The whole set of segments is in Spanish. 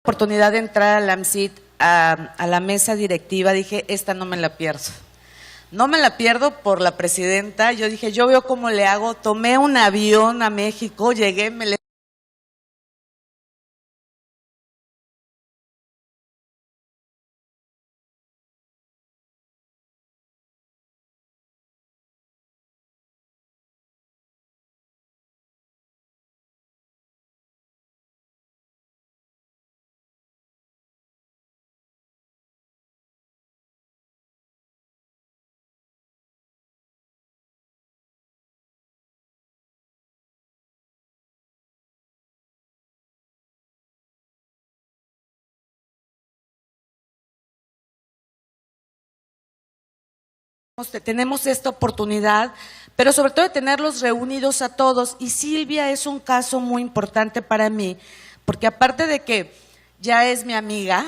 oportunidad de entrar a la AMSIT, a la mesa directiva, dije, esta no me la pierdo. No me la pierdo por la presidenta. Yo dije, yo veo cómo le hago. Tomé un avión a México, llegué, me le tenemos esta oportunidad, pero sobre todo de tenerlos reunidos a todos. Y Silvia es un caso muy importante para mí, porque aparte de que ya es mi amiga,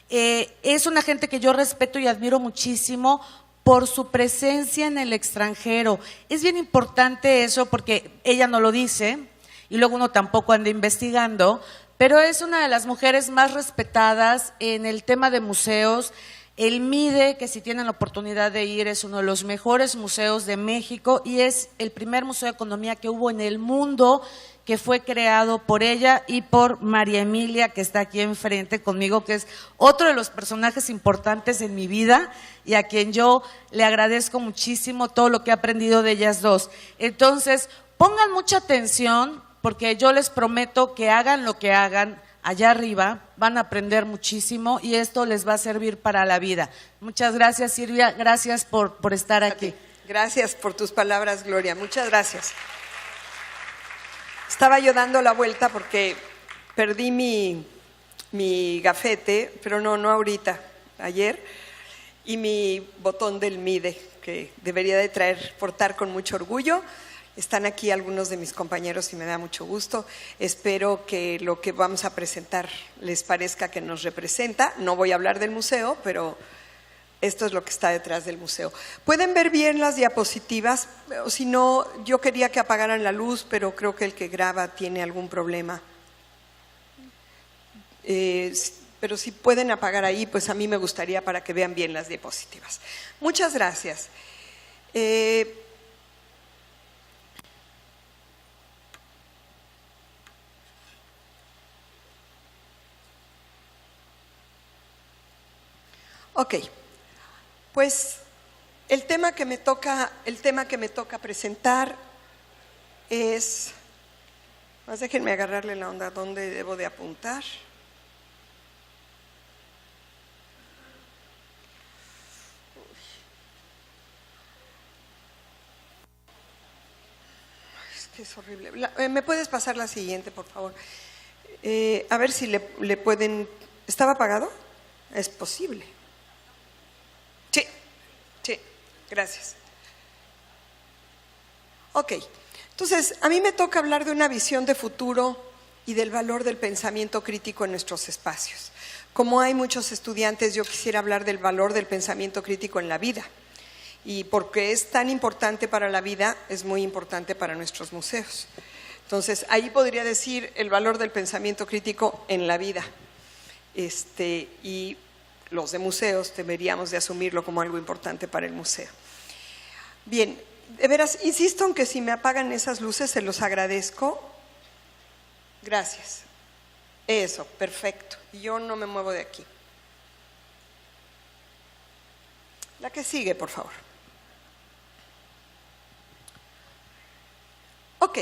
es una gente que yo respeto y admiro muchísimo por su presencia en el extranjero. Es bien importante eso porque ella no lo dice y luego uno tampoco anda investigando, pero es una de las mujeres más respetadas en el tema de museos. El MIDE, que si tienen la oportunidad de ir, es uno de los mejores museos de México y es el primer museo de economía que hubo en el mundo, que fue creado por ella y por María Emilia, que está aquí enfrente conmigo, que es otro de los personajes importantes en mi vida y a quien yo le agradezco muchísimo todo lo que he aprendido de ellas dos. Entonces, pongan mucha atención porque yo les prometo que hagan lo que hagan, allá arriba van a aprender muchísimo y esto les va a servir para la vida. Muchas gracias, Silvia, gracias por estar aquí. Gracias por tus palabras, Gloria, muchas gracias. Estaba yo dando la vuelta porque perdí mi gafete, pero no ahorita, ayer, y mi botón del MIDE, que debería de portar con mucho orgullo. Están aquí algunos de mis compañeros y me da mucho gusto. Espero que lo que vamos a presentar les parezca que nos representa. No voy a hablar del museo, pero esto es lo que está detrás del museo. ¿Pueden ver bien las diapositivas? O si no, yo quería que apagaran la luz, pero creo que el que graba tiene algún problema. Pero si pueden apagar ahí, pues a mí me gustaría para que vean bien las diapositivas. Muchas gracias. Ok, pues el tema que me toca presentar es, más déjenme agarrarle la onda, ¿dónde debo de apuntar? Es que es horrible. ¿Me puedes pasar la siguiente, por favor? A ver si le pueden… ¿Estaba apagado? Es posible. Sí, gracias. Ok, entonces a mí me toca hablar de una visión de futuro y del valor del pensamiento crítico en nuestros espacios. Como hay muchos estudiantes, yo quisiera hablar del valor del pensamiento crítico en la vida. Y porque es tan importante para la vida, es muy importante para nuestros museos. Entonces, ahí podría decir el valor del pensamiento crítico en la vida. Y los de museos deberíamos de asumirlo como algo importante para el museo. Bien, de veras, insisto en que si me apagan esas luces se los agradezco. Gracias. Eso, perfecto. Yo no me muevo de aquí. La que sigue, por favor. Ok,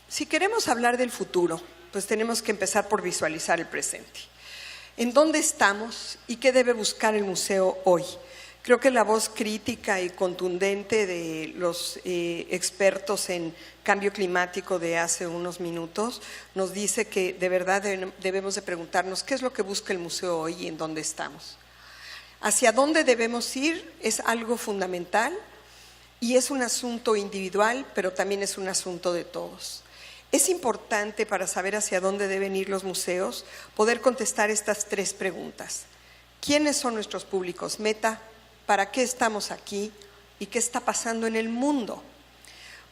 si queremos hablar del futuro, pues tenemos que empezar por visualizar el presente. ¿En dónde estamos y qué debe buscar el museo hoy? Creo que la voz crítica y contundente de los expertos en cambio climático de hace unos minutos nos dice que de verdad debemos de preguntarnos qué es lo que busca el museo hoy y en dónde estamos. Hacia dónde debemos ir es algo fundamental y es un asunto individual, pero también es un asunto de todos. Es importante para saber hacia dónde deben ir los museos poder contestar estas tres preguntas. ¿Quiénes son nuestros públicos meta? ¿Para qué estamos aquí? ¿Y qué está pasando en el mundo?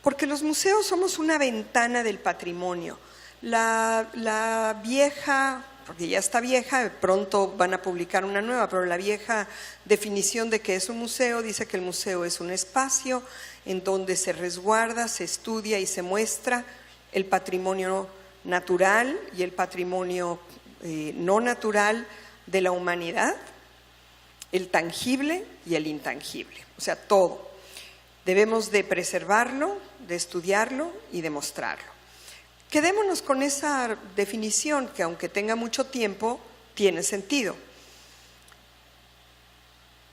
Porque los museos somos una ventana del patrimonio. La vieja porque ya está vieja, pronto van a publicar una nueva, pero la vieja definición de qué es un museo dice que el museo es un espacio en donde se resguarda, se estudia y se muestra el patrimonio natural y el patrimonio no natural de la humanidad, el tangible y el intangible, o sea, todo. Debemos de preservarlo, de estudiarlo y de mostrarlo. Quedémonos con esa definición que, aunque tenga mucho tiempo, tiene sentido.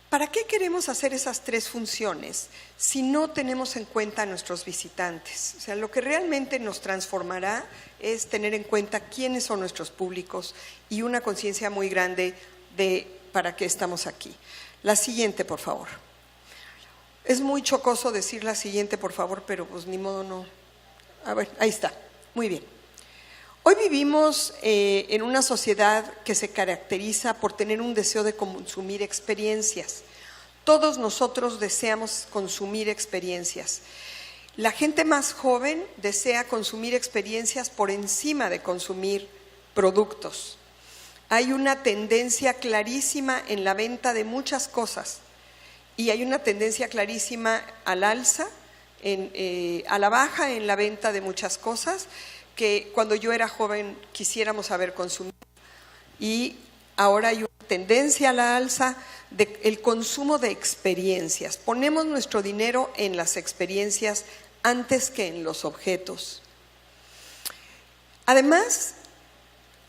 ¿Para qué queremos hacer esas tres funciones si no tenemos en cuenta a nuestros visitantes? O sea, lo que realmente nos transformará es tener en cuenta quiénes son nuestros públicos y una conciencia muy grande de para qué estamos aquí. La siguiente, por favor. Es muy chocoso decir la siguiente, por favor, pero pues ni modo no. A ver, ahí está. Muy bien. Hoy vivimos en una sociedad que se caracteriza por tener un deseo de consumir experiencias. Todos nosotros deseamos consumir experiencias. La gente más joven desea consumir experiencias por encima de consumir productos. Hay una tendencia clarísima en la venta de muchas cosas y hay una tendencia clarísima al alza, a la baja en la venta de muchas cosas que cuando yo era joven quisiéramos haber consumido. Y ahora hay una tendencia a la alza del consumo de experiencias. Ponemos nuestro dinero en las experiencias antes que en los objetos. Además,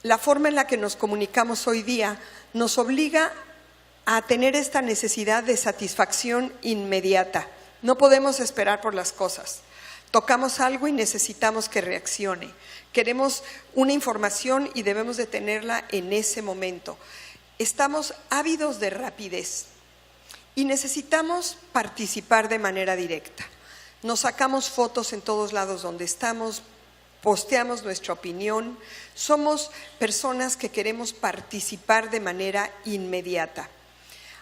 la forma en la que nos comunicamos hoy día nos obliga a tener esta necesidad de satisfacción inmediata. No podemos esperar por las cosas. Tocamos algo y necesitamos que reaccione. Queremos una información y debemos de tenerla en ese momento. Estamos ávidos de rapidez y necesitamos participar de manera directa. Nos sacamos fotos en todos lados donde estamos, posteamos nuestra opinión. Somos personas que queremos participar de manera inmediata.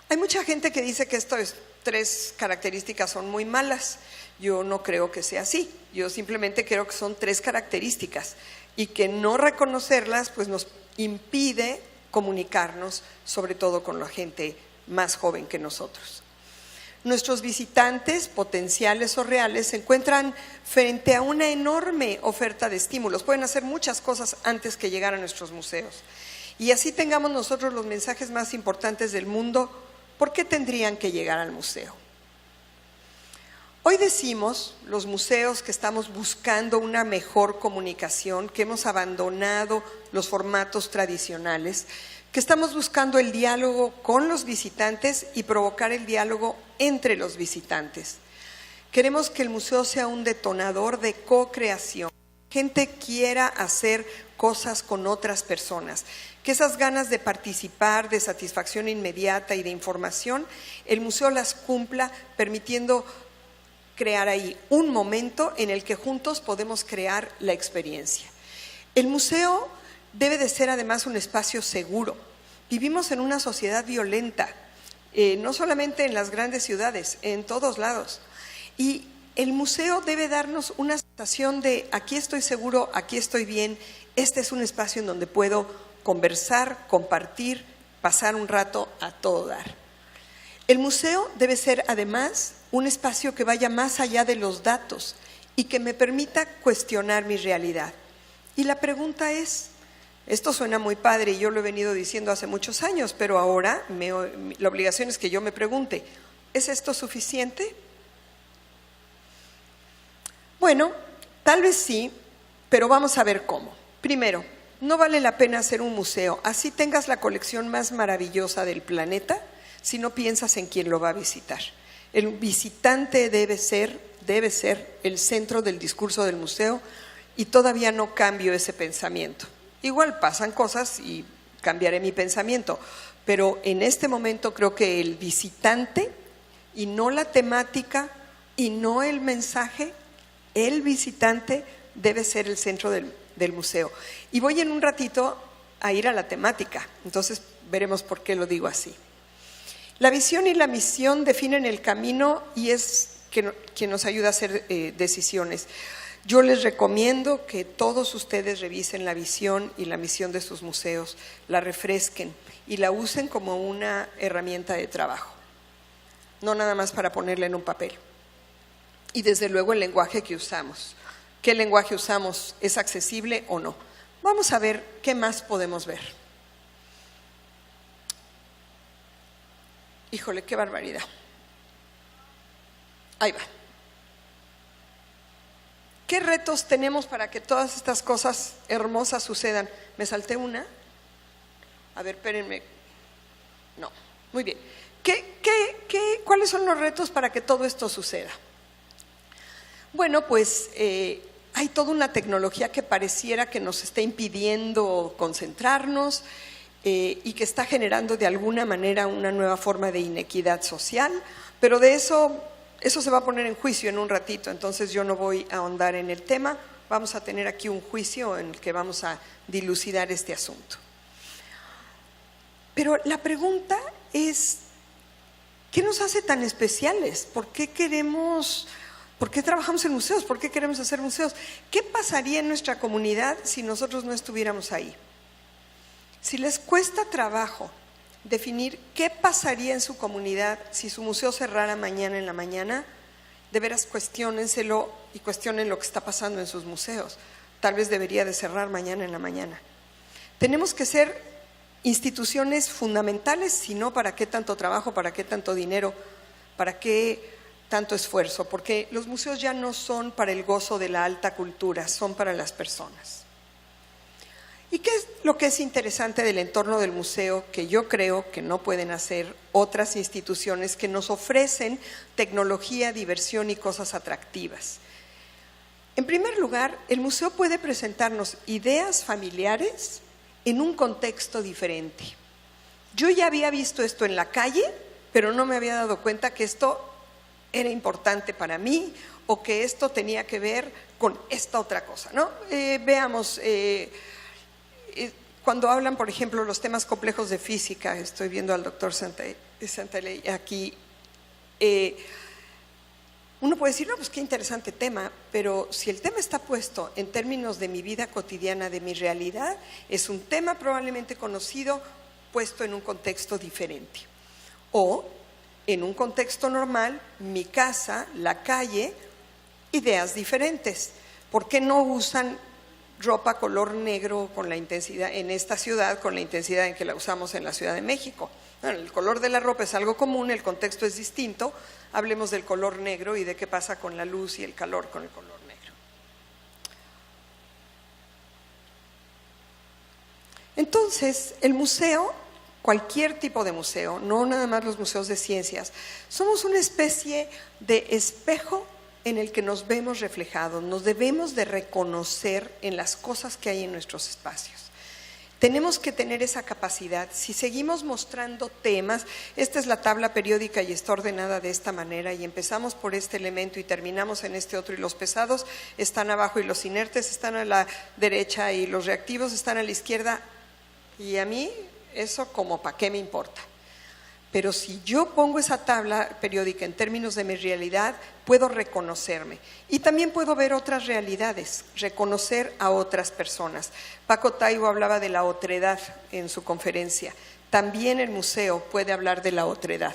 Hay mucha gente que dice que estas tres características son muy malas. Yo no creo que sea así. Yo simplemente creo que son tres características y que no reconocerlas pues nos impide comunicarnos, sobre todo con la gente más joven que nosotros. Nuestros visitantes, potenciales o reales, se encuentran frente a una enorme oferta de estímulos. Pueden hacer muchas cosas antes que llegar a nuestros museos. Y así tengamos nosotros los mensajes más importantes del mundo, ¿por qué tendrían que llegar al museo? Hoy decimos, los museos, que estamos buscando una mejor comunicación, que hemos abandonado los formatos tradicionales, que estamos buscando el diálogo con los visitantes y provocar el diálogo entre los visitantes. Queremos que el museo sea un detonador de co-creación. Gente quiera hacer cosas con otras personas, que esas ganas de participar, de satisfacción inmediata y de información, el museo las cumpla, permitiendo crear ahí un momento en el que juntos podemos crear la experiencia. El museo debe de ser además un espacio seguro. Vivimos en una sociedad violenta, no solamente en las grandes ciudades, en todos lados. Y el museo debe darnos una sensación de aquí estoy seguro, aquí estoy bien, este es un espacio en donde puedo conversar, compartir, pasar un rato a todo dar. El museo debe ser además un espacio que vaya más allá de los datos y que me permita cuestionar mi realidad. Y la pregunta es, esto suena muy padre y yo lo he venido diciendo hace muchos años, pero ahora la obligación es que yo me pregunte, ¿es esto suficiente? Bueno, tal vez sí, pero vamos a ver cómo. Primero, no vale la pena hacer un museo, así tengas la colección más maravillosa del planeta, si no piensas en quién lo va a visitar. El visitante debe ser el centro del discurso del museo y todavía no cambio ese pensamiento. Igual pasan cosas y cambiaré mi pensamiento, pero en este momento creo que el visitante y no la temática y no el mensaje, el visitante debe ser el centro del museo. Y voy en un ratito a ir a la temática, entonces veremos por qué lo digo así. La visión y la misión definen el camino y es quien nos ayuda a hacer decisiones. Yo les recomiendo que todos ustedes revisen la visión y la misión de sus museos, la refresquen y la usen como una herramienta de trabajo, no nada más para ponerla en un papel. Y desde luego el lenguaje que usamos. ¿Qué lenguaje usamos? ¿Es accesible o no? Vamos a ver qué más podemos ver. Híjole, qué barbaridad. Ahí va. ¿Qué retos tenemos para que todas estas cosas hermosas sucedan? ¿Me salté una? A ver, espérenme. No, muy bien. ¿Cuáles son los retos para que todo esto suceda? Bueno, pues hay toda una tecnología que pareciera que nos está impidiendo concentrarnos y que está generando de alguna manera una nueva forma de inequidad social, pero de eso se va a poner en juicio en un ratito, entonces yo no voy a ahondar en el tema. Vamos a tener aquí un juicio en el que vamos a dilucidar este asunto. Pero la pregunta es, ¿qué nos hace tan especiales? ¿Por qué trabajamos en museos? ¿Por qué queremos hacer museos? ¿Qué pasaría en nuestra comunidad si nosotros no estuviéramos ahí? Si les cuesta trabajo definir qué pasaría en su comunidad si su museo cerrara mañana en la mañana, de veras cuestiónenselo y cuestionen lo que está pasando en sus museos. Tal vez debería de cerrar mañana en la mañana. Tenemos que ser instituciones fundamentales, si no, ¿para qué tanto trabajo? ¿Para qué tanto dinero? ¿Para qué tanto esfuerzo? Porque los museos ya no son para el gozo de la alta cultura, son para las personas. ¿Y qué es lo que es interesante del entorno del museo que yo creo que no pueden hacer otras instituciones que nos ofrecen tecnología, diversión y cosas atractivas? En primer lugar, el museo puede presentarnos ideas familiares en un contexto diferente. Yo ya había visto esto en la calle, pero no me había dado cuenta que esto era importante para mí o que esto tenía que ver con esta otra cosa, ¿no? Veamos, cuando hablan, por ejemplo, los temas complejos de física, estoy viendo al doctor Santaley aquí, uno puede decir, no, pues qué interesante tema, pero si el tema está puesto en términos de mi vida cotidiana, de mi realidad, es un tema probablemente conocido, puesto en un contexto diferente. O en un contexto normal, mi casa, la calle, ideas diferentes. ¿Por qué no usan ropa color negro con la intensidad en esta ciudad, con la intensidad en que la usamos en la Ciudad de México? Bueno, el color de la ropa es algo común, el contexto es distinto. Hablemos del color negro y de qué pasa con la luz y el calor con el color negro. Entonces, el museo, cualquier tipo de museo, no nada más los museos de ciencias, somos una especie de espejo en el que nos vemos reflejados, nos debemos de reconocer en las cosas que hay en nuestros espacios. Tenemos que tener esa capacidad. Si seguimos mostrando temas, esta es la tabla periódica y está ordenada de esta manera y empezamos por este elemento y terminamos en este otro y los pesados están abajo y los inertes están a la derecha y los reactivos están a la izquierda, y a mí eso como para qué me importa. Pero si yo pongo esa tabla periódica en términos de mi realidad, puedo reconocerme. Y también puedo ver otras realidades, reconocer a otras personas. Paco Taibo hablaba de la otredad en su conferencia. También el museo puede hablar de la otredad.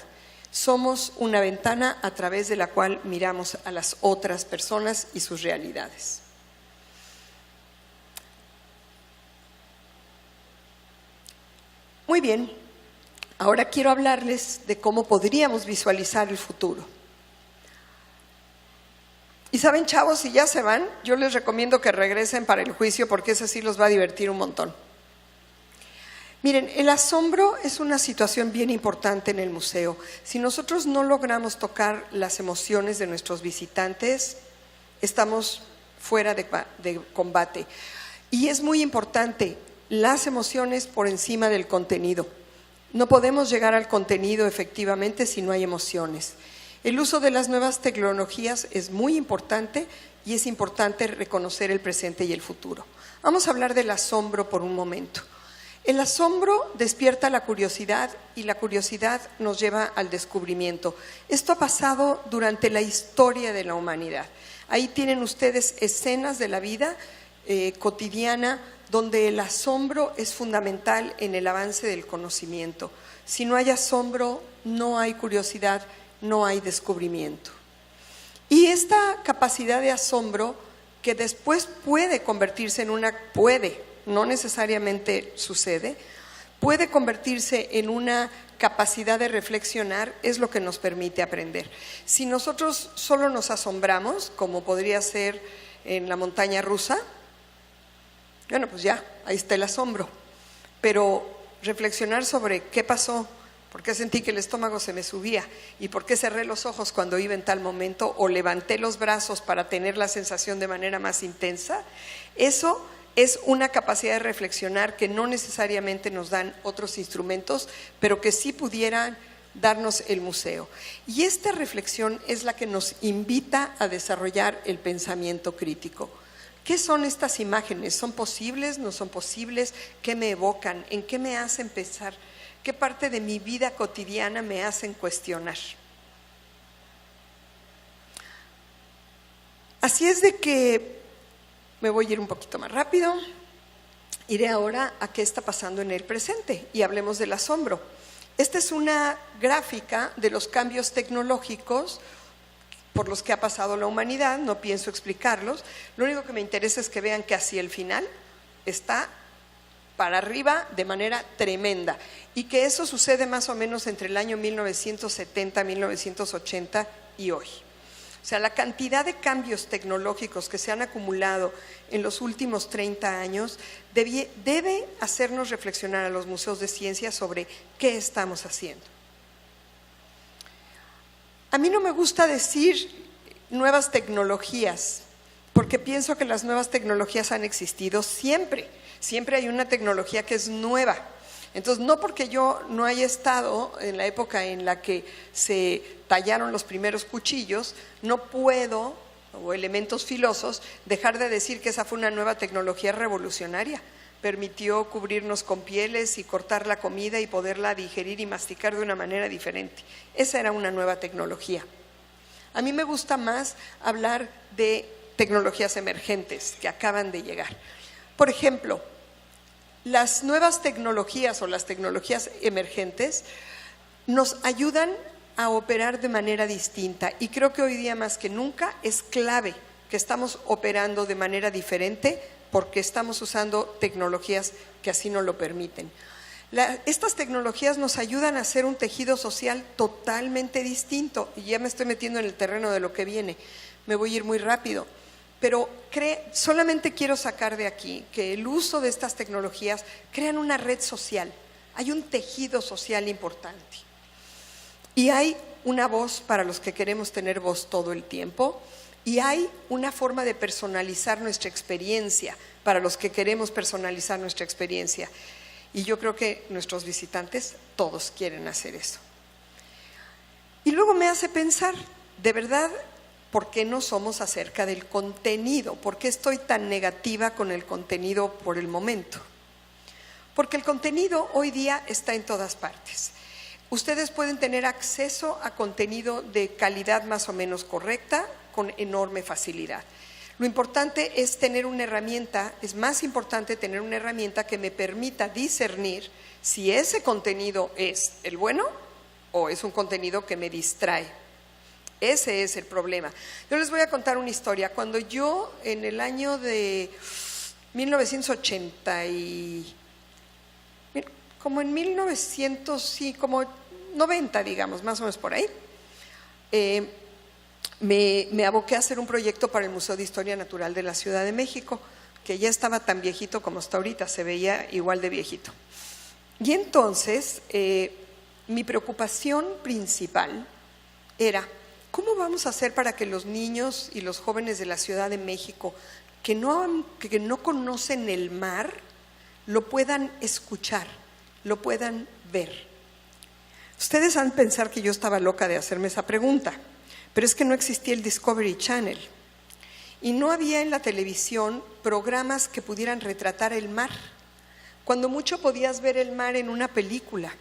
Somos una ventana a través de la cual miramos a las otras personas y sus realidades. Muy bien. Ahora quiero hablarles de cómo podríamos visualizar el futuro. Y saben, chavos, si ya se van, yo les recomiendo que regresen para el juicio porque eso sí los va a divertir un montón. Miren, el asombro es una situación bien importante en el museo. Si nosotros no logramos tocar las emociones de nuestros visitantes, estamos fuera de combate. Y es muy importante, las emociones por encima del contenido. No podemos llegar al contenido efectivamente si no hay emociones. El uso de las nuevas tecnologías es muy importante y es importante reconocer el presente y el futuro. Vamos a hablar del asombro por un momento. El asombro despierta la curiosidad y la curiosidad nos lleva al descubrimiento. Esto ha pasado durante la historia de la humanidad. Ahí tienen ustedes escenas de la vida cotidiana donde el asombro es fundamental en el avance del conocimiento. Si no hay asombro, no hay curiosidad, no hay descubrimiento. Y esta capacidad de asombro, que después puede convertirse en no necesariamente sucede, puede convertirse en una capacidad de reflexionar, es lo que nos permite aprender. Si nosotros solo nos asombramos, como podría ser en la montaña rusa, bueno, pues ya, ahí está el asombro. Pero reflexionar sobre qué pasó, por qué sentí que el estómago se me subía y por qué cerré los ojos cuando iba en tal momento o levanté los brazos para tener la sensación de manera más intensa, eso es una capacidad de reflexionar que no necesariamente nos dan otros instrumentos, pero que sí pudieran darnos el museo. Y esta reflexión es la que nos invita a desarrollar el pensamiento crítico. ¿Qué son estas imágenes? ¿Son posibles? ¿No son posibles? ¿Qué me evocan? ¿En qué me hacen pensar? ¿Qué parte de mi vida cotidiana me hacen cuestionar? Así es de que me voy a ir un poquito más rápido. Iré ahora a qué está pasando en el presente y hablemos del asombro. Esta es una gráfica de los cambios tecnológicos por los que ha pasado la humanidad, no pienso explicarlos. Lo único que me interesa es que vean que hacia el final está para arriba de manera tremenda y que eso sucede más o menos entre el año 1970, 1980 y hoy. O sea, la cantidad de cambios tecnológicos que se han acumulado en los últimos 30 años debe hacernos reflexionar a los museos de ciencia sobre qué estamos haciendo. A mí no me gusta decir nuevas tecnologías, porque pienso que las nuevas tecnologías han existido siempre. Siempre hay una tecnología que es nueva. Entonces, no porque yo no haya estado en la época en la que se tallaron los primeros cuchillos, no puedo, o elementos filosos, dejar de decir que esa fue una nueva tecnología revolucionaria. Permitió cubrirnos con pieles y cortar la comida y poderla digerir y masticar de una manera diferente. Esa era una nueva tecnología. A mí me gusta más hablar de tecnologías emergentes que acaban de llegar. Por ejemplo, las nuevas tecnologías o las tecnologías emergentes nos ayudan a operar de manera distinta y creo que hoy día más que nunca es clave que estamos operando de manera diferente porque estamos usando tecnologías que así nos lo permiten. Estas tecnologías nos ayudan a hacer un tejido social totalmente distinto y ya me estoy metiendo en el terreno de lo que viene, me voy a ir muy rápido, pero solamente quiero sacar de aquí que el uso de estas tecnologías crean una red social, hay un tejido social importante y hay una voz para los que queremos tener voz todo el tiempo. Y hay una forma de personalizar nuestra experiencia para los que queremos personalizar nuestra experiencia. Y yo creo que nuestros visitantes todos quieren hacer eso. Y luego me hace pensar, de verdad, ¿por qué no somos acerca del contenido? ¿Por qué estoy tan negativa con el contenido por el momento? Porque el contenido hoy día está en todas partes. Ustedes pueden tener acceso a contenido de calidad más o menos correcta, con enorme facilidad. Lo importante es tener una herramienta, es más importante tener una herramienta que me permita discernir si ese contenido es el bueno o es un contenido que me distrae. Ese es el problema. Yo les voy a contar una historia. Cuando yo en el año de 1980 como en 1900, sí, como 90, digamos, más o menos por ahí, me aboqué a hacer un proyecto para el Museo de Historia Natural de la Ciudad de México, que ya estaba tan viejito como está ahorita, se veía igual de viejito. Y entonces, mi preocupación principal era, ¿cómo vamos a hacer para que los niños y los jóvenes de la Ciudad de México que no conocen el mar, lo puedan escuchar, lo puedan ver? Ustedes han de pensar que yo estaba loca de hacerme esa pregunta, pero es que no existía el Discovery Channel y no había en la televisión programas que pudieran retratar el mar. Cuando mucho podías ver el mar en una película.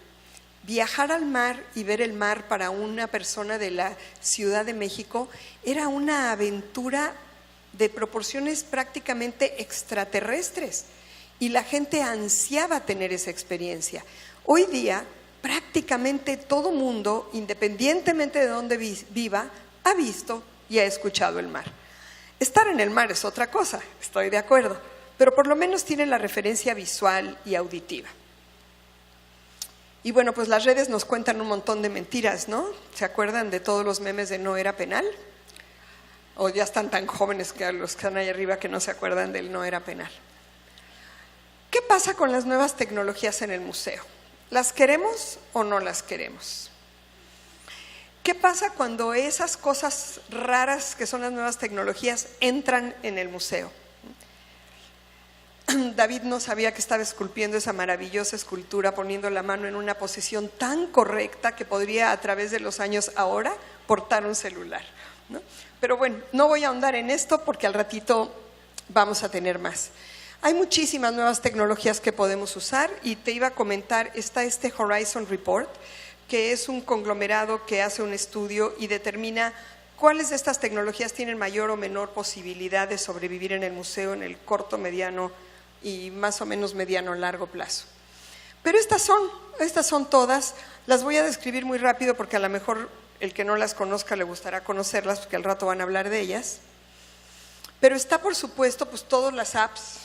Viajar al mar y ver el mar para una persona de la Ciudad de México era una aventura de proporciones prácticamente extraterrestres, y la gente ansiaba tener esa experiencia. Hoy día, prácticamente todo mundo, independientemente de dónde viva, ha visto y ha escuchado el mar. Estar en el mar es otra cosa, estoy de acuerdo, pero por lo menos tiene la referencia visual y auditiva. Y bueno, pues las redes nos cuentan un montón de mentiras, ¿no? ¿Se acuerdan de todos los memes de no era penal? O ya están tan jóvenes que a los que están ahí arriba que no se acuerdan del no era penal. ¿Qué pasa con las nuevas tecnologías en el museo? ¿Las queremos o no las queremos? ¿Qué pasa cuando esas cosas raras que son las nuevas tecnologías entran en el museo? David no sabía que estaba esculpiendo esa maravillosa escultura, poniendo la mano en una posición tan correcta que podría a través de los años ahora portar un celular, ¿no? Pero bueno, no voy a ahondar en esto porque al ratito vamos a tener más. Hay muchísimas nuevas tecnologías que podemos usar y te iba a comentar, está este Horizon Report, que es un conglomerado que hace un estudio y determina cuáles de estas tecnologías tienen mayor o menor posibilidad de sobrevivir en el museo en el corto, mediano y más o menos mediano largo plazo. Pero estas son todas, las voy a describir muy rápido porque a lo mejor el que no las conozca le gustará conocerlas porque al rato van a hablar de ellas. Pero está por supuesto pues todas las apps,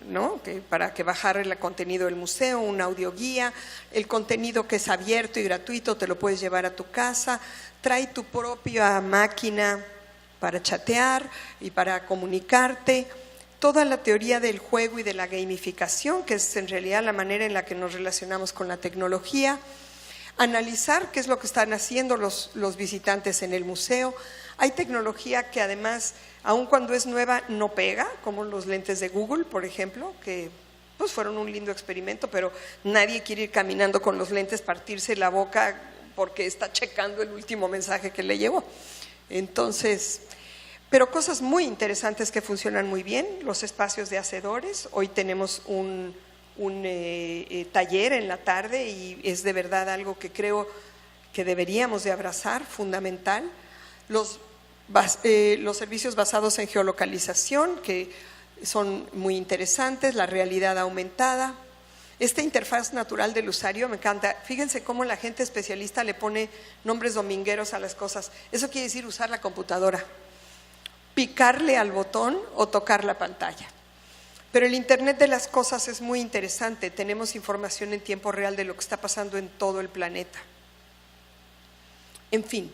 ¿no? Para que bajar el contenido del museo, un audioguía, el contenido que es abierto y gratuito te lo puedes llevar a tu casa, trae tu propia máquina para chatear y para comunicarte. Toda la teoría del juego y de la gamificación, que es en realidad la manera en la que nos relacionamos con la tecnología, analizar qué es lo que están haciendo los visitantes en el museo. Hay tecnología que además, aun cuando es nueva, no pega, como los lentes de Google, por ejemplo, que pues fueron un lindo experimento, pero nadie quiere ir caminando con los lentes, partirse la boca porque está checando el último mensaje que le llegó. Entonces, pero cosas muy interesantes que funcionan muy bien, los espacios de hacedores. Hoy tenemos un taller en la tarde y es de verdad algo que creo que deberíamos de abrazar, fundamental. Los servicios basados en geolocalización, que son muy interesantes, la realidad aumentada. Esta interfaz natural del usuario me encanta. Fíjense cómo la gente especialista le pone nombres domingueros a las cosas. Eso quiere decir usar la computadora, picarle al botón o tocar la pantalla. Pero el Internet de las cosas es muy interesante. Tenemos información en tiempo real de lo que está pasando en todo el planeta. En fin,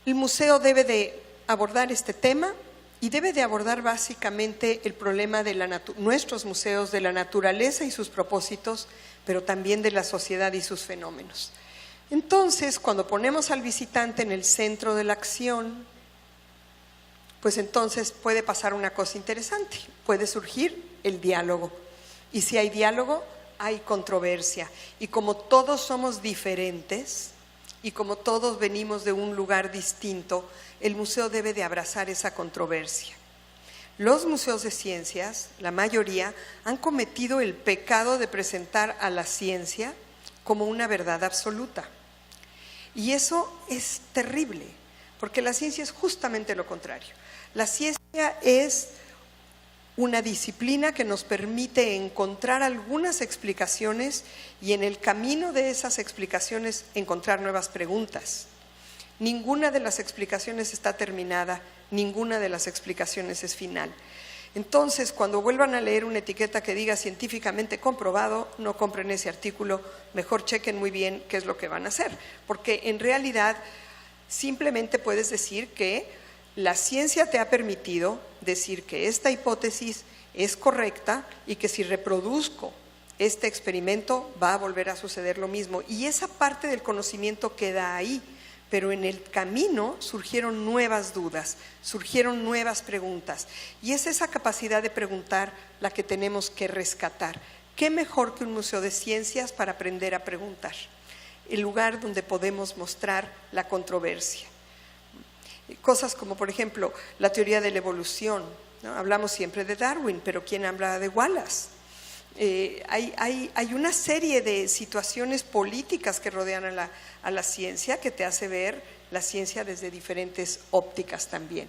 el museo debe de abordar este tema y debe de abordar básicamente el problema de nuestros museos, de la naturaleza y sus propósitos, pero también de la sociedad y sus fenómenos. Entonces, cuando ponemos al visitante en el centro de la acción, pues entonces puede pasar una cosa interesante, puede surgir el diálogo. Y si hay diálogo, hay controversia. Y como todos somos diferentes y como todos venimos de un lugar distinto, el museo debe de abrazar esa controversia. Los museos de ciencias, la mayoría, han cometido el pecado de presentar a la ciencia como una verdad absoluta. Y eso es terrible, porque la ciencia es justamente lo contrario. La ciencia es una disciplina que nos permite encontrar algunas explicaciones y en el camino de esas explicaciones encontrar nuevas preguntas. Ninguna de las explicaciones está terminada, ninguna de las explicaciones es final. Entonces, cuando vuelvan a leer una etiqueta que diga científicamente comprobado, no compren ese artículo, mejor chequen muy bien qué es lo que van a hacer, porque en realidad simplemente puedes decir que la ciencia te ha permitido decir que esta hipótesis es correcta y que si reproduzco este experimento va a volver a suceder lo mismo. Y esa parte del conocimiento queda ahí, pero en el camino surgieron nuevas dudas, surgieron nuevas preguntas. Y es esa capacidad de preguntar la que tenemos que rescatar. ¿Qué mejor que un museo de ciencias para aprender a preguntar? El lugar donde podemos mostrar la controversia. Cosas como, por ejemplo, la teoría de la evolución, ¿no? Hablamos siempre de Darwin, pero ¿quién habla de Wallace? Hay una serie de situaciones políticas que rodean a la ciencia que te hace ver la ciencia desde diferentes ópticas también.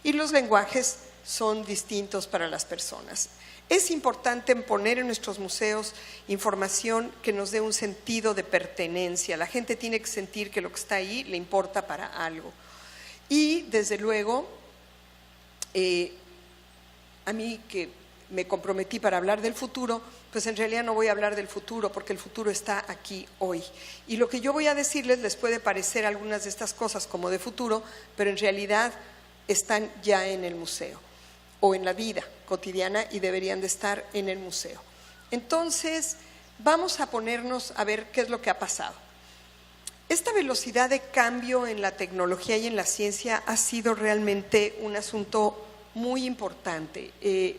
y los lenguajes son distintos para las personas. Es importante poner en nuestros museos información que nos dé un sentido de pertenencia. La gente tiene que sentir que lo que está ahí le importa para algo. Y desde luego, a mí que me comprometí para hablar del futuro, pues en realidad no voy a hablar del futuro porque el futuro está aquí hoy. Y lo que yo voy a decirles les puede parecer algunas de estas cosas como de futuro, pero en realidad están ya en el museo o en la vida cotidiana y deberían de estar en el museo. Entonces, vamos a ponernos a ver qué es lo que ha pasado. Esta velocidad de cambio en la tecnología y en la ciencia ha sido realmente un asunto muy importante,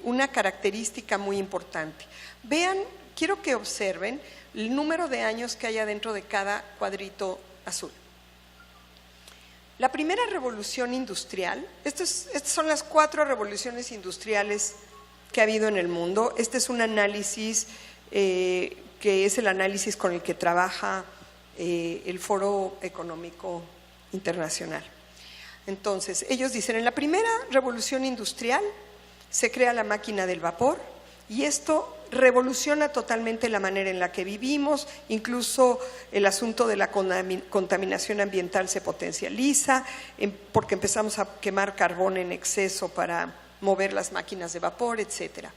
una característica muy importante. Vean, quiero que observen el número de años que hay adentro de cada cuadrito azul. La primera revolución industrial, estas son las 4 revoluciones industriales que ha habido en el mundo. Este es un análisis que es el análisis con el que trabaja el Foro Económico Internacional. Entonces, ellos dicen, en la primera revolución industrial se crea la máquina del vapor y esto revoluciona totalmente la manera en la que vivimos, incluso el asunto de la contaminación ambiental se potencializa porque empezamos a quemar carbón en exceso para mover las máquinas de vapor, etcétera.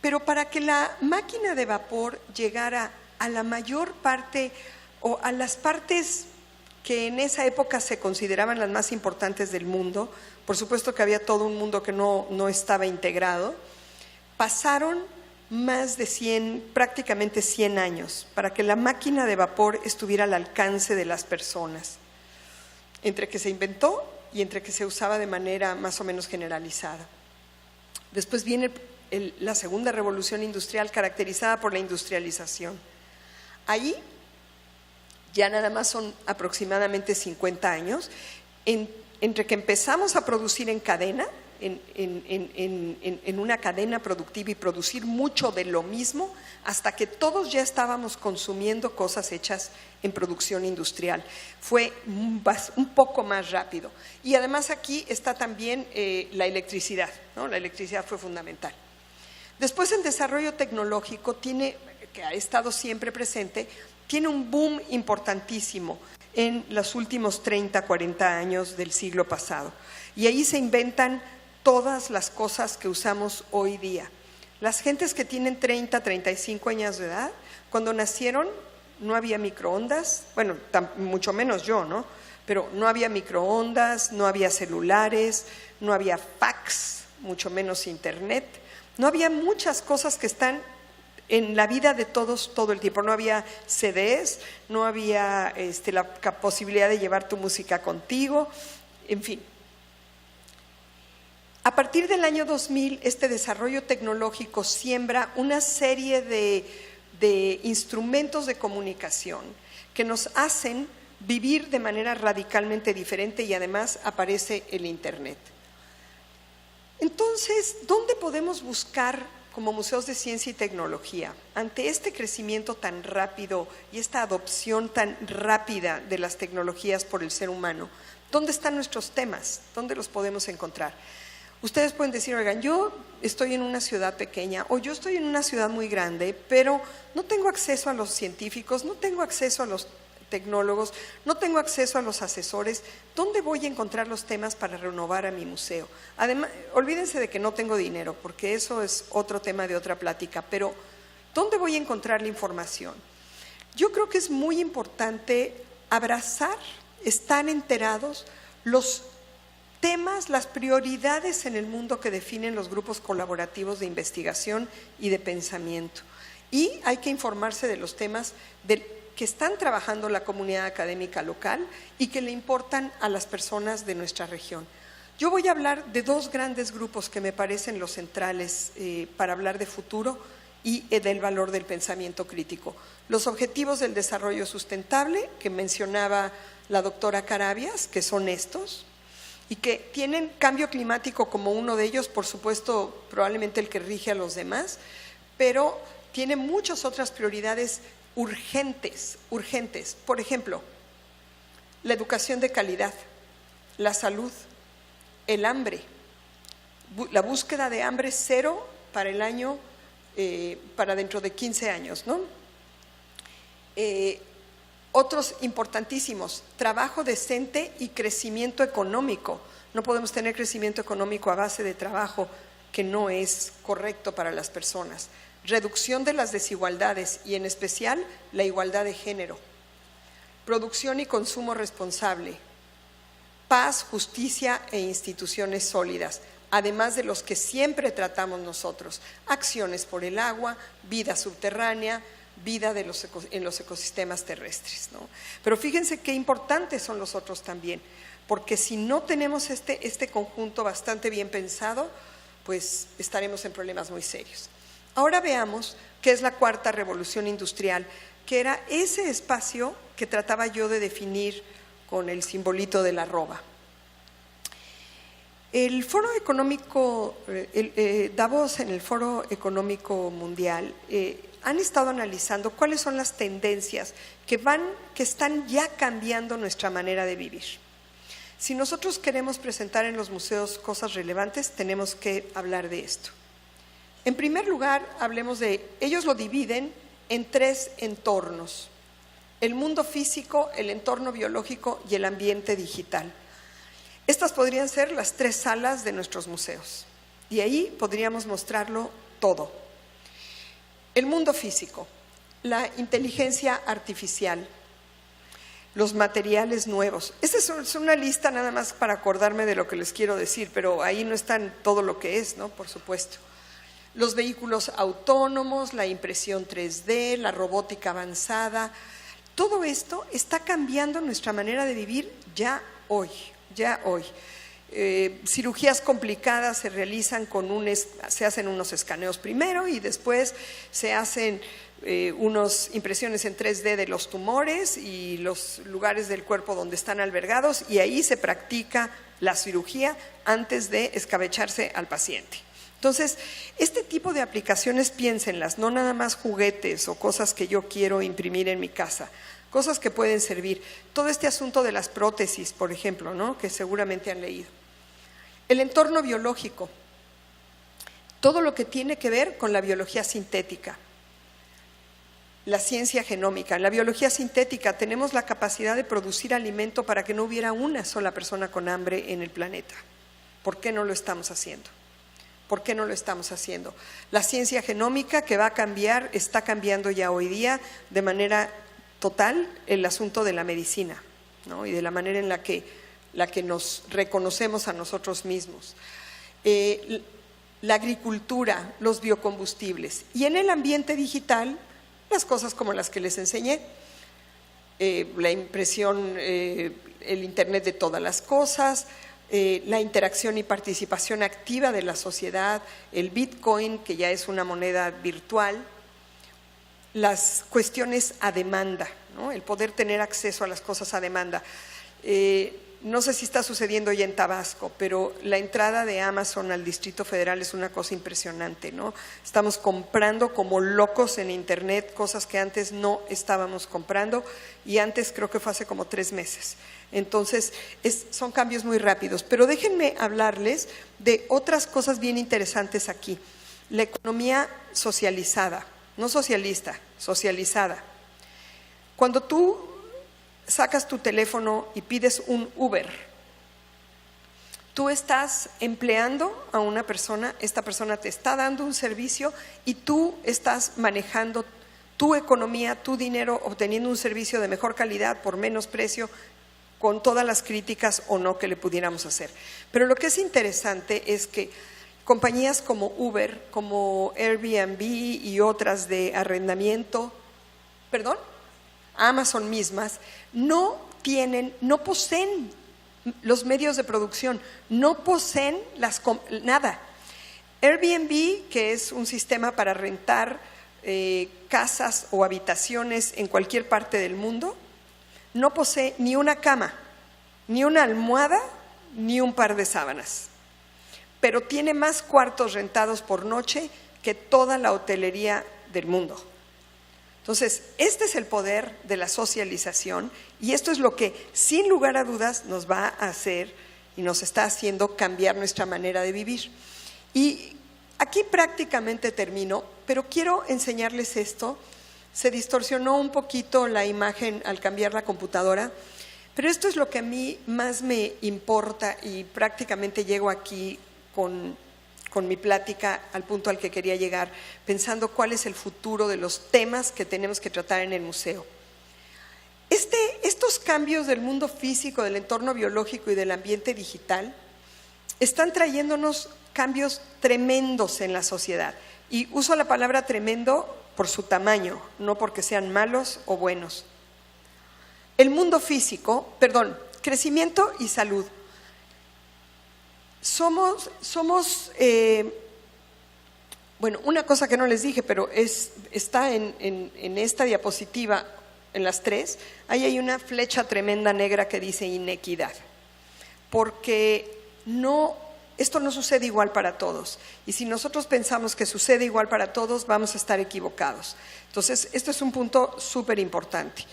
Pero para que la máquina de vapor llegara a la mayor parte o a las partes que en esa época se consideraban las más importantes del mundo, por supuesto que había todo un mundo que no estaba integrado, pasaron más de prácticamente 100 años para que la máquina de vapor estuviera al alcance de las personas, entre que se inventó y entre que se usaba de manera más o menos generalizada. Después viene la segunda revolución industrial caracterizada por la industrialización. Ahí ya nada más son aproximadamente 50 años, entre que empezamos a producir en cadena, en una cadena productiva y producir mucho de lo mismo, hasta que todos ya estábamos consumiendo cosas hechas en producción industrial. Fue un poco más rápido. Y además aquí está también la electricidad, ¿no? La electricidad fue fundamental. Después el desarrollo tecnológico que ha estado siempre presente, tiene un boom importantísimo en los últimos 30, 40 años del siglo pasado. Y ahí se inventan todas las cosas que usamos hoy día. Las gentes que tienen 30, 35 años de edad, cuando nacieron no había microondas, bueno, mucho menos yo, ¿no? Pero no había microondas, no había celulares, no había fax, mucho menos internet, no había muchas cosas que están en la vida de todos todo el tiempo. No había CDs, no había la posibilidad de llevar tu música contigo, en fin. A partir del año 2000, este desarrollo tecnológico siembra una serie de instrumentos de comunicación que nos hacen vivir de manera radicalmente diferente y además aparece el Internet. Entonces, ¿dónde podemos buscar como museos de ciencia y tecnología, ante este crecimiento tan rápido y esta adopción tan rápida de las tecnologías por el ser humano? ¿Dónde están nuestros temas? ¿Dónde los podemos encontrar? Ustedes pueden decir, oigan, yo estoy en una ciudad pequeña o yo estoy en una ciudad muy grande, pero no tengo acceso a los científicos, no tengo acceso a los tecnólogos, no tengo acceso a los asesores. ¿Dónde voy a encontrar los temas para renovar a mi museo? Además, olvídense de que no tengo dinero, porque eso es otro tema de otra plática, pero ¿dónde voy a encontrar la información? Yo creo que es muy importante abrazar, estar enterados los temas, las prioridades en el mundo que definen los grupos colaborativos de investigación y de pensamiento. Y hay que informarse de los temas que están trabajando la comunidad académica local y que le importan a las personas de nuestra región. Yo voy a hablar de 2 grandes grupos que me parecen los centrales para hablar de futuro y del valor del pensamiento crítico. Los objetivos del desarrollo sustentable, que mencionaba la doctora Carabias, que son estos, y que tienen cambio climático como uno de ellos, por supuesto, probablemente el que rige a los demás, pero tiene muchas otras prioridades urgentes. Por ejemplo, la educación de calidad, la salud, el hambre, la búsqueda de hambre cero para el año, para dentro de 15 años, ¿no? Otros importantísimos, trabajo decente y crecimiento económico. No podemos tener crecimiento económico a base de trabajo que no es correcto para las personas. Reducción de las desigualdades y en especial la igualdad de género. Producción y consumo responsable. Paz, justicia e instituciones sólidas, además de los que siempre tratamos nosotros. Acciones por el agua, vida subterránea, vida en los ecosistemas terrestres, ¿no? Pero fíjense qué importantes son los otros también, porque si no tenemos este conjunto bastante bien pensado, pues estaremos en problemas muy serios. Ahora veamos qué es la cuarta revolución industrial, que era ese espacio que trataba yo de definir con el simbolito de la arroba. El Foro Económico, Davos en el Foro Económico Mundial, han estado analizando cuáles son las tendencias que están ya cambiando nuestra manera de vivir. Si nosotros queremos presentar en los museos cosas relevantes, tenemos que hablar de esto. En primer lugar, ellos lo dividen en 3 entornos: el mundo físico, el entorno biológico y el ambiente digital. Estas podrían ser las 3 salas de nuestros museos y ahí podríamos mostrarlo todo. El mundo físico, la inteligencia artificial, los materiales nuevos. Esta es una lista nada más para acordarme de lo que les quiero decir, pero ahí no está todo lo que es, ¿no? Por supuesto. Los vehículos autónomos, la impresión 3D, la robótica avanzada, todo esto está cambiando nuestra manera de vivir ya hoy. Cirugías complicadas se realizan se hacen unos escaneos primero y después se hacen unas impresiones en 3D de los tumores y los lugares del cuerpo donde están albergados, y ahí se practica la cirugía antes de escabecharse al paciente. Entonces, este tipo de aplicaciones, piénsenlas, no nada más juguetes o cosas que yo quiero imprimir en mi casa, cosas que pueden servir. Todo este asunto de las prótesis, por ejemplo, ¿no? Que seguramente han leído. El entorno biológico, todo lo que tiene que ver con la biología sintética. La ciencia genómica. En la biología sintética tenemos la capacidad de producir alimento para que no hubiera una sola persona con hambre en el planeta. ¿Por qué no lo estamos haciendo? ¿Por qué no lo estamos haciendo? La ciencia genómica, que va a cambiar, está cambiando ya hoy día de manera total el asunto de la medicina, ¿no? Y de la manera en la que nos reconocemos a nosotros mismos. La agricultura, los biocombustibles. Y en el ambiente digital, las cosas como las que les enseñé, la impresión, el Internet de todas las cosas, la interacción y participación activa de la sociedad, el Bitcoin, que ya es una moneda virtual, las cuestiones a demanda, ¿no? El poder tener acceso a las cosas a demanda. No sé si está sucediendo ya en Tabasco, pero la entrada de Amazon al Distrito Federal es una cosa impresionante, ¿no? Estamos comprando como locos en Internet cosas que antes no estábamos comprando, y antes creo que fue hace como 3 meses. Entonces, son cambios muy rápidos. Pero déjenme hablarles de otras cosas bien interesantes aquí. La economía socializada, no socialista, socializada. Cuando tú sacas tu teléfono y pides un Uber, tú estás empleando a una persona, esta persona te está dando un servicio y tú estás manejando tu economía, tu dinero, obteniendo un servicio de mejor calidad por menos precio, con todas las críticas o no que le pudiéramos hacer. Pero lo que es interesante es que compañías como Uber, como Airbnb y otras de arrendamiento, Amazon mismas, no poseen los medios de producción, no poseen nada. Airbnb, que es un sistema para rentar casas o habitaciones en cualquier parte del mundo, no posee ni una cama, ni una almohada, ni un par de sábanas, pero tiene más cuartos rentados por noche que toda la hotelería del mundo. Entonces, este es el poder de la socialización, y esto es lo que, sin lugar a dudas, nos va a hacer y nos está haciendo cambiar nuestra manera de vivir. Y aquí prácticamente termino, pero quiero enseñarles esto. Se distorsionó un poquito la imagen al cambiar la computadora, pero esto es lo que a mí más me importa y prácticamente llego aquí con mi plática al punto al que quería llegar, pensando cuál es el futuro de los temas que tenemos que tratar en el museo. Estos cambios del mundo físico, del entorno biológico y del ambiente digital están trayéndonos cambios tremendos en la sociedad. Y uso la palabra tremendo por su tamaño, no porque sean malos o buenos. El mundo físico, crecimiento y salud. Una cosa que no les dije, pero está en esta diapositiva, en las tres, ahí hay una flecha tremenda negra que dice inequidad, porque esto no sucede igual para todos, y si nosotros pensamos que sucede igual para todos, vamos a estar equivocados. Entonces, esto es un punto súper importante.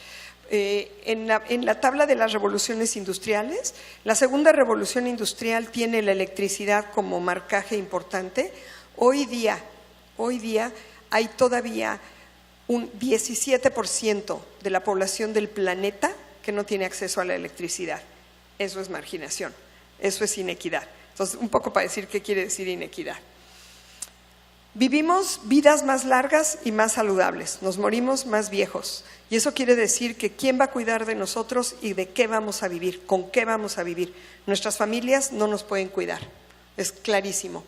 En la tabla de las revoluciones industriales, la segunda revolución industrial tiene la electricidad como marcaje importante. Hoy día hay todavía un 17% de la población del planeta que no tiene acceso a la electricidad. Eso es marginación, eso es inequidad. Entonces, un poco para decir qué quiere decir inequidad. Vivimos vidas más largas y más saludables, nos morimos más viejos. Y eso quiere decir que ¿quién va a cuidar de nosotros y de qué vamos a vivir? ¿Con qué vamos a vivir? Nuestras familias no nos pueden cuidar, es clarísimo.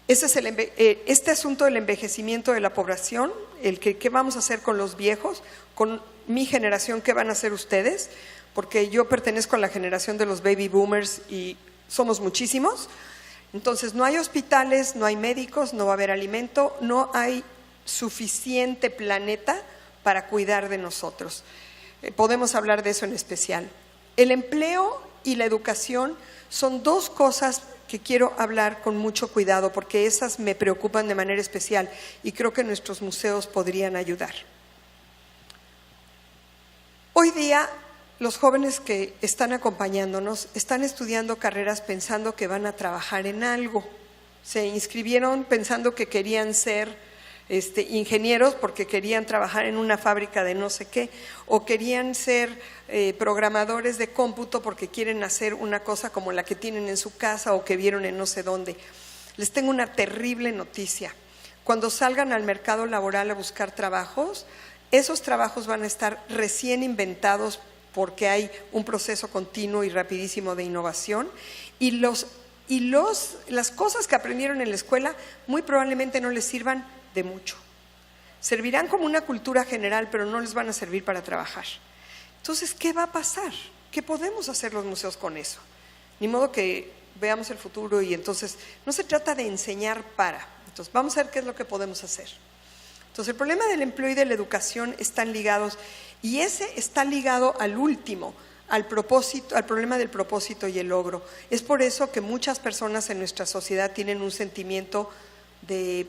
Ese es este asunto del envejecimiento de la población, qué vamos a hacer con los viejos, con mi generación, ¿qué van a hacer ustedes? Porque yo pertenezco a la generación de los baby boomers y somos muchísimos. Entonces no hay hospitales, no hay médicos, no va a haber alimento, no hay suficiente planeta para cuidar de nosotros. Podemos hablar de eso en especial. El empleo y la educación son dos cosas que quiero hablar con mucho cuidado porque esas me preocupan de manera especial y creo que nuestros museos podrían ayudar. Hoy día los jóvenes que están acompañándonos están estudiando carreras pensando que van a trabajar en algo. Se inscribieron pensando que querían ser ingenieros porque querían trabajar en una fábrica de no sé qué, o querían ser programadores de cómputo porque quieren hacer una cosa como la que tienen en su casa o que vieron en no sé dónde. Les tengo una terrible noticia. Cuando salgan al mercado laboral a buscar trabajos, esos trabajos van a estar recién inventados porque hay un proceso continuo y rapidísimo de innovación y las cosas que aprendieron en la escuela muy probablemente no les sirvan de mucho. Servirán como una cultura general, pero no les van a servir para trabajar. Entonces, ¿qué va a pasar? ¿Qué podemos hacer los museos con eso? Ni modo que veamos el futuro y entonces no se trata de enseñar para. Entonces, vamos a ver qué es lo que podemos hacer. Entonces, el problema del empleo y de la educación están ligados y ese está ligado al último, al problema del propósito y el logro. Es por eso que muchas personas en nuestra sociedad tienen un sentimiento de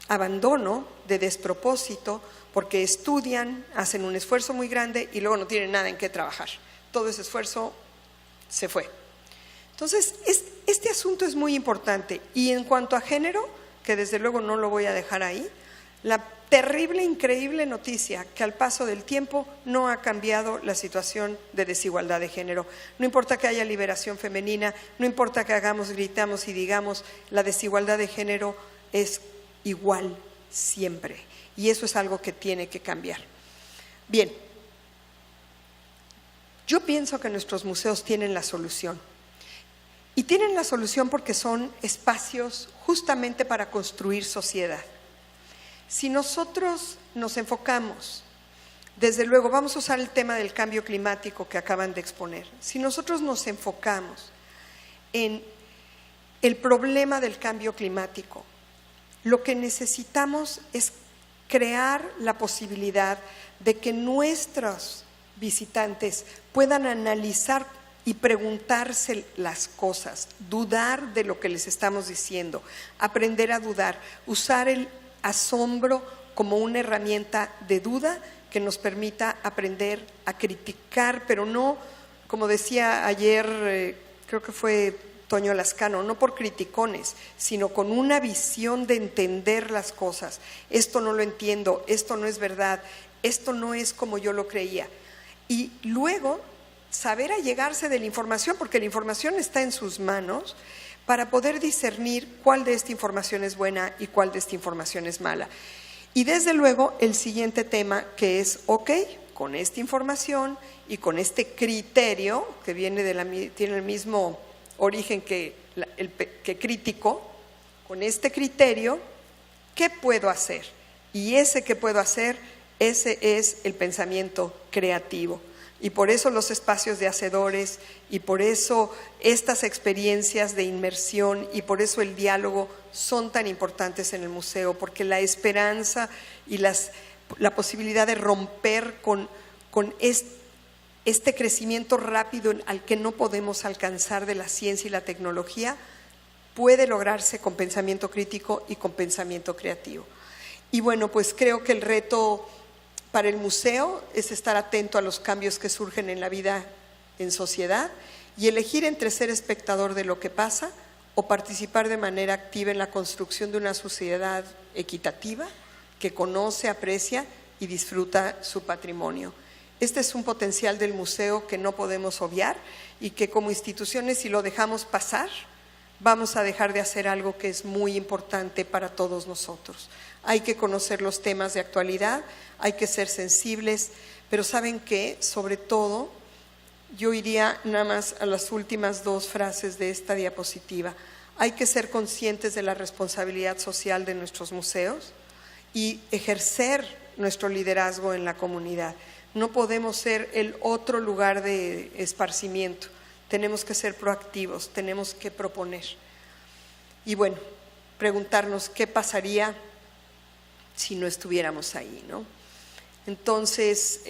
abandono, de despropósito, porque estudian, hacen un esfuerzo muy grande y luego no tienen nada en qué trabajar. Todo ese esfuerzo se fue. Entonces, este asunto es muy importante. Y en cuanto a género, que desde luego no lo voy a dejar ahí, la terrible, increíble noticia que al paso del tiempo no ha cambiado la situación de desigualdad de género. No importa que haya liberación femenina, no importa que gritamos y digamos, la desigualdad de género es igual siempre. Y eso es algo que tiene que cambiar. Bien, yo pienso que nuestros museos tienen la solución. Y tienen la solución porque son espacios justamente para construir sociedad. Si nosotros nos enfocamos, desde luego vamos a usar el tema del cambio climático que acaban de exponer, si nosotros nos enfocamos en el problema del cambio climático, lo que necesitamos es crear la posibilidad de que nuestros visitantes puedan analizar y preguntarse las cosas, dudar de lo que les estamos diciendo, aprender a dudar, usar el asombro como una herramienta de duda que nos permita aprender a criticar, pero no, como decía ayer, creo que fue Toño Lascano, no por criticones, sino con una visión de entender las cosas. Esto no lo entiendo, esto no es verdad, esto no es como yo lo creía. Y luego saber allegarse de la información, porque la información está en sus manos, para poder discernir cuál de esta información es buena y cuál de esta información es mala. Y desde luego el siguiente tema, que es, ok, con esta información y con este criterio, que tiene el mismo origen que crítico, con este criterio, ¿qué puedo hacer? Y ese que puedo hacer, ese es el pensamiento creativo. Y por eso los espacios de hacedores, y por eso estas experiencias de inmersión, y por eso el diálogo son tan importantes en el museo, porque la esperanza y la posibilidad de romper con este crecimiento rápido al que no podemos alcanzar de la ciencia y la tecnología, puede lograrse con pensamiento crítico y con pensamiento creativo. Y bueno, pues creo que el reto para el museo es estar atento a los cambios que surgen en la vida en sociedad y elegir entre ser espectador de lo que pasa o participar de manera activa en la construcción de una sociedad equitativa que conoce, aprecia y disfruta su patrimonio. Este es un potencial del museo que no podemos obviar y que como instituciones, si lo dejamos pasar, vamos a dejar de hacer algo que es muy importante para todos nosotros. Hay que conocer los temas de actualidad, hay que ser sensibles, pero ¿saben qué? Sobre todo, yo iría nada más a las últimas dos frases de esta diapositiva. Hay que ser conscientes de la responsabilidad social de nuestros museos y ejercer nuestro liderazgo en la comunidad. No podemos ser el otro lugar de esparcimiento, tenemos que ser proactivos, tenemos que proponer. Y bueno, preguntarnos qué pasaría si no estuviéramos ahí, ¿no? Entonces,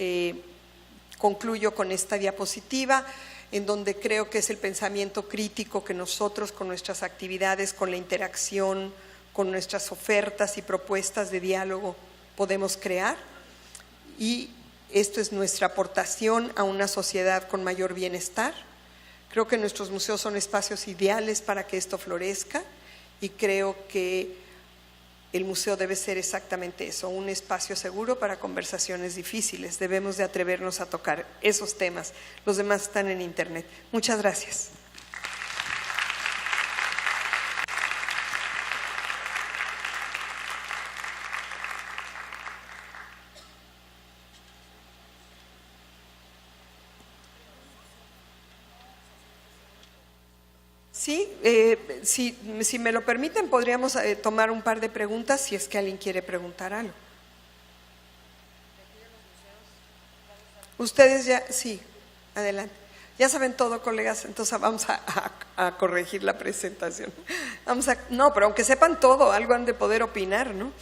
concluyo con esta diapositiva, en donde creo que es el pensamiento crítico que nosotros con nuestras actividades, con la interacción, con nuestras ofertas y propuestas de diálogo podemos crear, y esto es nuestra aportación a una sociedad con mayor bienestar. Creo que nuestros museos son espacios ideales para que esto florezca, y creo que el museo debe ser exactamente eso, un espacio seguro para conversaciones difíciles. Debemos de atrevernos a tocar esos temas. Los demás están en internet. Muchas gracias. Sí, si me lo permiten, podríamos tomar un par de preguntas si es que alguien quiere preguntar algo. Ustedes ya, sí, adelante. Ya saben todo, colegas, entonces vamos a corregir la presentación. No, pero aunque sepan todo, algo han de poder opinar, ¿no?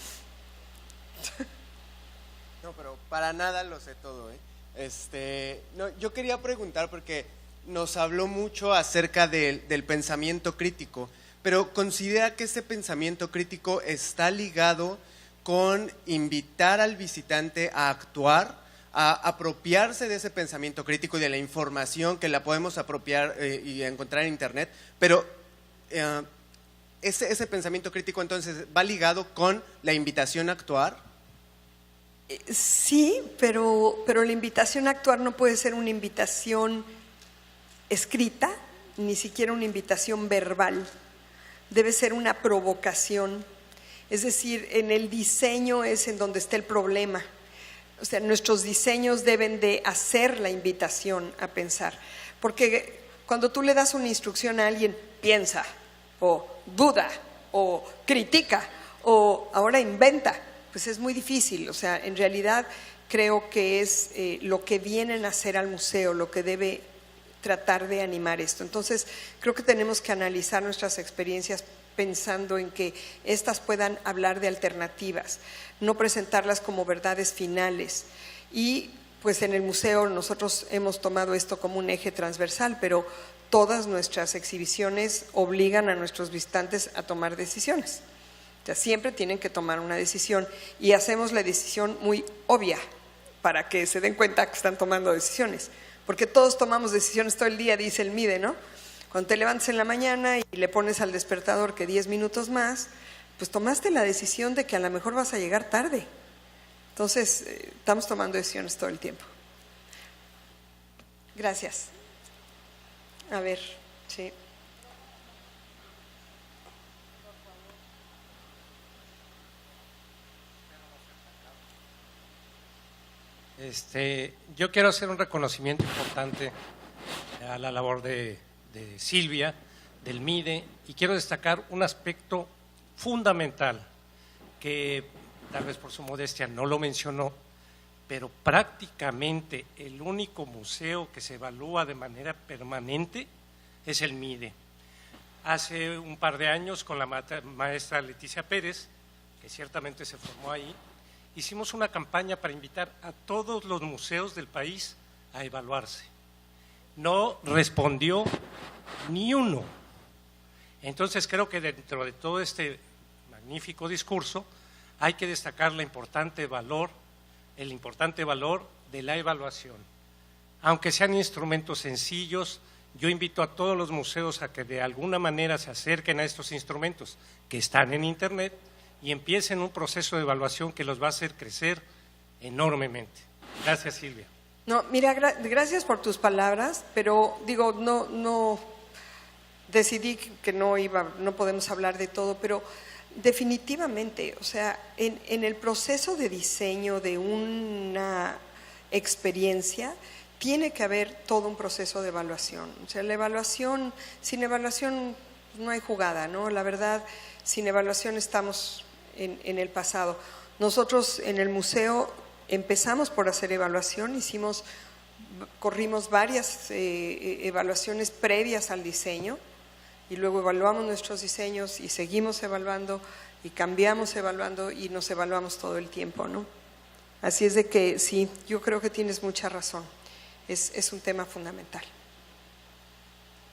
No, pero para nada lo sé todo, ¿eh? No, yo quería preguntar porque nos habló mucho acerca del pensamiento crítico, pero ¿considera que ese pensamiento crítico está ligado con invitar al visitante a actuar, a apropiarse de ese pensamiento crítico y de la información que la podemos apropiar y encontrar en internet? Pero ese pensamiento crítico entonces va ligado con la invitación a actuar. Sí, pero la invitación a actuar no puede ser una invitación escrita, ni siquiera una invitación verbal. Debe ser una provocación. Es decir, en el diseño es en donde está el problema. O sea, nuestros diseños deben de hacer la invitación a pensar. Porque cuando tú le das una instrucción a alguien, piensa, o duda, o critica, o ahora inventa, pues es muy difícil. O sea, en realidad creo que es lo que vienen a hacer al museo, lo que debe tratar de animar esto. Entonces, creo que tenemos que analizar nuestras experiencias pensando en que éstas puedan hablar de alternativas, no presentarlas como verdades finales. Y pues en el museo nosotros hemos tomado esto como un eje transversal, pero todas nuestras exhibiciones obligan a nuestros visitantes a tomar decisiones. O sea, siempre tienen que tomar una decisión, y hacemos la decisión muy obvia para que se den cuenta que están tomando decisiones. Porque todos tomamos decisiones todo el día, dice el MIDE, ¿no? Cuando te levantas en la mañana y le pones al despertador que 10 minutos más, pues tomaste la decisión de que a lo mejor vas a llegar tarde. Entonces, estamos tomando decisiones todo el tiempo. Gracias. A ver, sí. Yo quiero hacer un reconocimiento importante a la labor de Silvia, del MIDE, y quiero destacar un aspecto fundamental que tal vez por su modestia no lo mencionó, pero prácticamente el único museo que se evalúa de manera permanente es el MIDE. Hace un par de años, con la maestra Leticia Pérez, que ciertamente se formó ahí, hicimos una campaña para invitar a todos los museos del país a evaluarse. No respondió ni uno. Entonces creo que dentro de todo este magnífico discurso hay que destacar el importante valor de la evaluación. Aunque sean instrumentos sencillos, yo invito a todos los museos a que de alguna manera se acerquen a estos instrumentos que están en Internet y empiecen un proceso de evaluación que los va a hacer crecer enormemente. Gracias, Silvia. No, mira, gracias por tus palabras, pero digo, no decidí que no podemos hablar de todo, pero definitivamente, o sea, en el proceso de diseño de una experiencia tiene que haber todo un proceso de evaluación. O sea, sin evaluación no hay jugada, ¿no? La verdad, sin evaluación estamos en el pasado. Nosotros en el museo empezamos por hacer evaluación, corrimos varias evaluaciones previas al diseño y luego evaluamos nuestros diseños y seguimos evaluando y cambiamos evaluando y nos evaluamos todo el tiempo, ¿no? Así es de que sí, yo creo que tienes mucha razón, es un tema fundamental.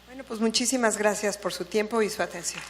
Bueno, pues muchísimas gracias por su tiempo y su atención.